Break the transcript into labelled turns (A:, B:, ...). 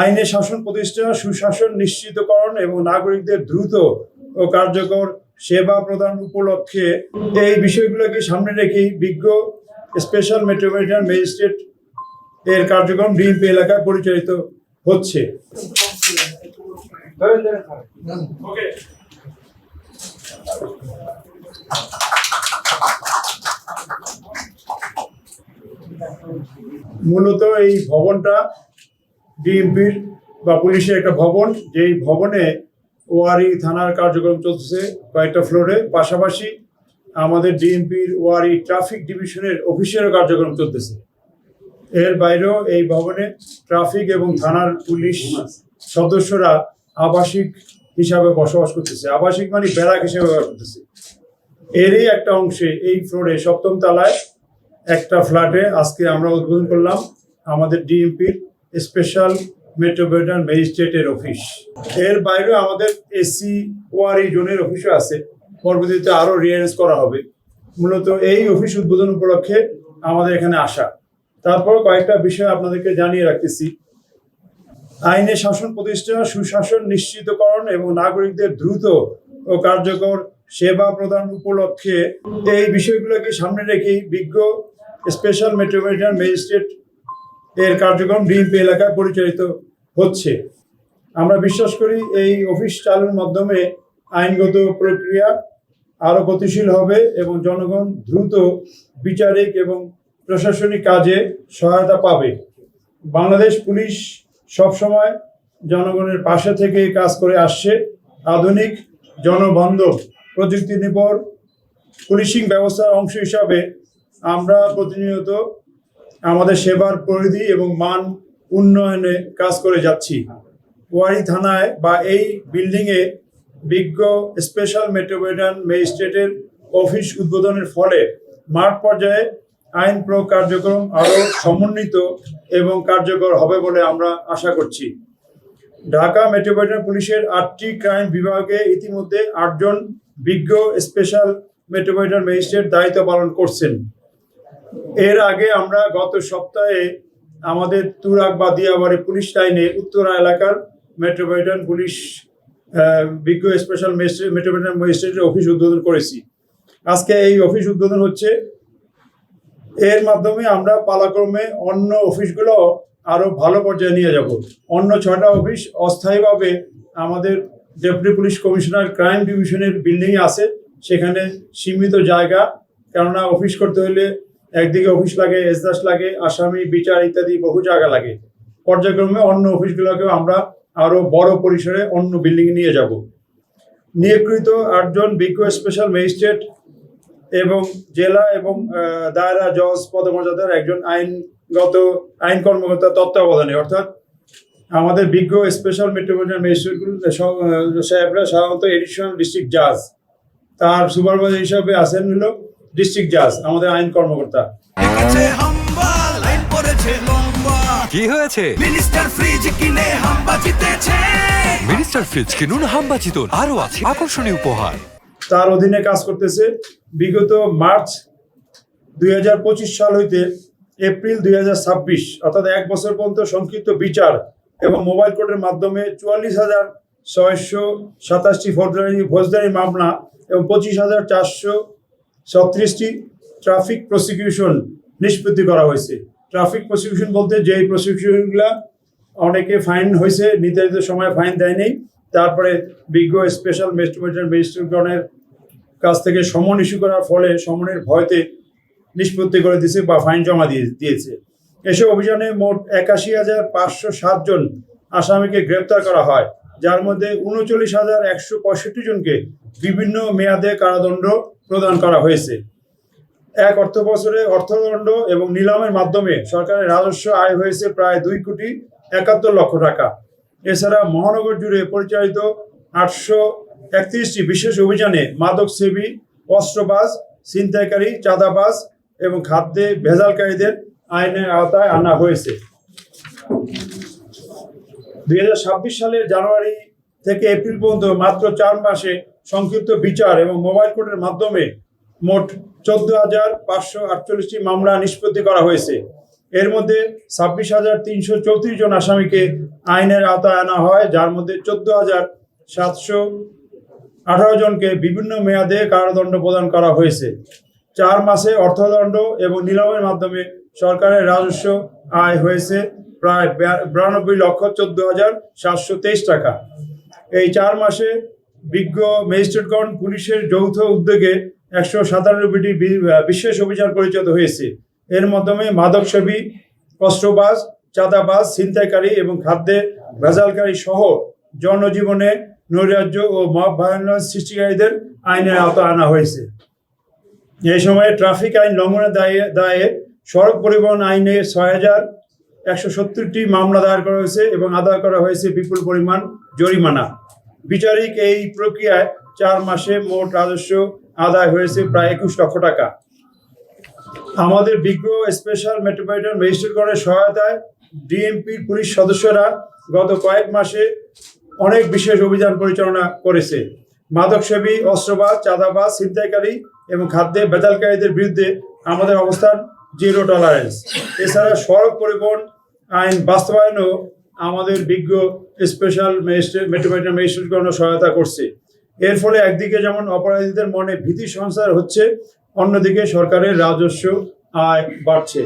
A: আইনে শাসন প্রতিষ্ঠা, সুশাসন নিশ্চিতকরণ এবং নাগরিকদের দ্রুত ও কার্যকর সেবা প্রদান উপলক্ষে এই বিষয়গুলোকে সামনে রেখেই বিজ্ঞ স্পেশাল মেট্রোপলিটন ম্যাজিস্ট্রেট এর কার্যক্রম ডিএমপি এলাকায় পরিচালিত হচ্ছে। মূলত এই ভবনটা ডিএমপির বা পুলিশের একটা ভবন, যেই ভবনে ওয়ারি থানার কার্যক্রম চলছে কয়েকটা ফ্লোরে, পাশাপাশি আমাদের ডিএমপির ওয়ারি ট্রাফিক ডিভিশনের অফিসেরও কার্যক্রম চলতেছে। এর বাইরেও এই ভবনে ট্রাফিক এবং থানার পুলিশ সদস্যরা আবাসিক হিসাবে বসবাস করতেছে। আবাসিক মানে ব্যারাক হিসেবে ব্যবহার করতেছে। এরই একটা অংশে এই ফ্লোরে 7ম তলায় একটা ফ্ল্যাটে আজকে আমরা উদ্বোধন করলাম আমাদের ডিএমপির স্পেশাল মেট্রোপলিটন ম্যাজিস্ট্রেটের অফিস। এর বাইরেও আমাদের এসি ওয়ারি জোনের অফিসও আছে, পরবর্তীতে আরও রিঅ্যারেঞ্জ করা হবে। মূলত এই অফিস উদ্বোধন উপলক্ষে আমাদের এখানে আসা। তারপর কয়েকটা বিষয় আপনাদেরকে জানিয়ে রাখতেছি। আইনে শাসন প্রতিষ্ঠা, সুশাসন নিশ্চিতকরণ এবং নাগরিকদের দ্রুত ও কার্যকর সেবা প্রদান উপলক্ষে এই বিষয়গুলোকে সামনে রেখেই বিজ্ঞ স্পেশাল মেট্রোপলিটন ম্যাজিস্ট্রেট এর কার্যক্রম ডিএমপি এলাকায় পরিচালিত হচ্ছে। আমরা বিশ্বাস করি এই অফিস চালুর মাধ্যমে আইনগত প্রক্রিয়া আরও গতিশীল হবে এবং জনগণ দ্রুত বিচারিক এবং প্রশাসনিক কাজে সহায়তা পাবে। বাংলাদেশ পুলিশ সবসময় জনগণের পাশে থেকে কাজ করে আসছে। আধুনিক জনবান্ধব প্রযুক্তি নির্ভর পুলিশিং ব্যবস্থার অংশ হিসাবে আমরা প্রতিনিয়ত আমাদের সেবার পরিধি এবং মান উন্নয়নে কাজ করে যাচ্ছি। ওয়ারি থানায় বা এই বিল্ডিংয়ে বিজ্ঞ স্পেশাল মেট্রোপলিটন ম্যাজিস্ট্রেটের অফিস উদ্বোধনের ফলে মাঠ পর্যায়ে আইন প্রয়োগ কার্যক্রম আরও সমন্বিত এবং কার্যকর হবে বলে আমরা আশা করছি। ঢাকা মেট্রোপলিটন পুলিশের 8টি ক্রাইম বিভাগে ইতিমধ্যে 8 জন বিজ্ঞ স্পেশাল মেট্রোপলিটন ম্যাজিস্ট্রেট দায়িত্ব পালন করছেন। এর আগে আমরা গত সপ্তাহে আমাদের তুরাগ বা দিয়াবাড়ি পুলিশ লাইনে উত্তরা এলাকার মেট্রোপলিটন পুলিশ বিজ্ঞ স্পেশাল মেট্রোপলিটন ম্যাজিস্ট্রেটের অফিস উদ্বোধন করেছি। আজকে এই অফিস উদ্বোধন হচ্ছে। এর মাধ্যমে আমরা পালাক্রমে অন্য অফিসগুলো আরও ভালো পর্যায়ে নিয়ে যাব। অন্য 6টা অফিস অস্থায়ীভাবে আমাদের ডেপুটি পুলিশ কমিশনার ক্রাইম ডিভিশনের বিল্ডিংয়ে আছে, সেখানে সীমিত জায়গা, কেননা অফিস করতে হলে একদিকে অফিস লাগে, এজলাস লাগে, আসামি বিচার ইত্যাদি বহু জায়গা লাগে। পর্যায়ক্রমে অন্য অফিসগুলোকেও আমরা আরও বড় পরিসরে অন্য বিল্ডিংয়ে নিয়ে যাব। নিয়োগকৃত 8 জন বিজ্ঞ স্পেশাল ম্যাজিস্ট্রেট এবং জেলা এবং দায়রা জজ পদমর্যাদার একজন আইন কর্মকর্তা তত্ত্বাবধানে, অর্থাৎ আমাদের বিজ্ঞ স্পেশাল মেট্রোপলিটন ম্যাজিস্ট্রেটগুলো সাহেবরা সাধারণত এডিশনাল ডিস্ট্রিক্ট জাজ, তার সুপারভাইজার হিসাবে আছেন হলো ডিস্ট্রিক্ট জাজ, আমাদের আইন কর্মকর্তা।
B: কি হয়েছে?
C: মিনিস্টার ফ্রিজ কিনে হাম্বা জিতেছে।
B: মিনিস্টার ফ্রিজ কিনুন, হাম্বা জিতুন, আরো আছে আকর্ষণীয় উপহার।
A: তার অধীনে কাজ করতেছে। বিগত মার্চ 2025 সাল হইতে এপ্রিল 2026, অর্থাৎ 1 বছর পর্যন্ত সংক্ষিপ্ত বিচার এবং মোবাইল কোর্টের মাধ্যমে 44,627টি ফৌজদারি মামলা এবং 25,436টি ট্রাফিক প্রসিকিউশন নিষ্পত্তি করা হয়েছে। ট্রাফিক প্রসিকিউশন বলতে যেই প্রসিকিউশনগুলা অনেকে ফাইন হয়েছে, নির্ধারিত সময়ে ফাইন দেয়নি, তারপরে বিজ্ঞ স্পেশাল মেট্রোপলিটন ম্যাজিস্ট্রেটগণের কাছ থেকে সমন ইস্যু করার ফলে সমনের ভয়তে নিষ্পত্তি করে দিয়েছে বা ফাইন জমা দিয়েছে। এসব অভিযানে মোট 81,507 জন আসামিকে গ্রেপ্তার করা হয়, যার মধ্যে 39,165 জনকে বিভিন্ন মেয়াদে কারাদণ্ড প্রদান করা হয়েছে। এক অর্থ বছরে অর্থদণ্ড এবং নিলামের মাধ্যমে সরকারের রাজস্ব আয় হয়েছে প্রায় 2,71 লক্ষ টাকা। এছাড়া মহানগর জুড়ে পরিচালিত 831টি বিশেষ অভিযানে মাদক সেবী, অস্ত্রবাজ, ছিনতাইকারী, চাঁদাবাজ এবং খাদ্যে ভেজালকারীদের আইনের আওতায় আনা হয়েছে। 2026 সালের জানুয়ারি থেকে এপ্রিল পর্যন্ত মাত্র 4 মাসে সংক্ষিপ্ত বিচার এবং মোবাইল কোর্টের মাধ্যমে মোট 14,548টি মামলা নিষ্পত্তি করা হয়েছে। এর মধ্যে 26,334 জন আসামিকে আইনের আওতায় আনা হয়, যার মধ্যে 14,718 জনকে বিভিন্ন মেয়াদে কারাদণ্ড প্রদান করা হয়েছে। 4 মাসে অর্থদণ্ড এবং নিলামের মাধ্যমে সরকারের রাজস্ব আয় হয়েছে প্রায় 92,14,723 টাকা। এই 4 মাসে বিজ্ঞ ম্যাজিস্ট্রেটগণ পুলিশের যৌথ উদ্যোগে 197টি বিশেষ অভিযান পরিচালিত হয়েছে। এর মাধ্যমে মাদকসেবী, অস্ত্রবাজ, চাঁদাবাজ, ছিনতাইকারী এবং খাদ্যে ভেজালকারী সহ জনজীবনে নৈরাজ্য ও মব ভায়োলেন্স সৃষ্টিকারীদের আইনের আওতায় আনা হয়েছে। এই সময়ে ট্রাফিক আইন লঙ্ঘনের দায়ে সড়ক পরিবহন আইনে 6,170টি মামলা দায়ের করা হয়েছে এবং আদায় করা হয়েছে বিপুল পরিমাণ জরিমানা। বিচারিক এই প্রক্রিয়ায় 4 মাসে মোট রাজস্ব আদায় হয়েছে প্রায় 21 লক্ষ টাকা। আমাদের বিজ্ঞ স্পেশাল মেট্রোপলিটন ম্যাজিস্ট্রেটগণের সহায়তায় ডিএমপির পুলিশ সদস্যরা গত কয়েক মাসে অনেক বিশেষ অভিযান পরিচালনা করেছে। মাদকসেবী, অস্ত্রবাজ, চাঁদাবাজ, ছিনতাইকারী এবং খাদ্যে ভেজালকারীদের বিরুদ্ধে আমাদের অবস্থান জিরো টলারেন্স। এছাড়া সড়ক পরিবহন আইন বাস্তবায়নেও আমাদের বিজ্ঞ স্পেশাল মেট্রোপলিটন ম্যাজিস্ট্রেটগণ সহায়তা করছে। এর ফলে একদিকে যেমন অপরাধীদের মনে ভীতি সঞ্চার হচ্ছে, অন্যদিকে সরকারের রাজস্ব আয় বাড়ছে।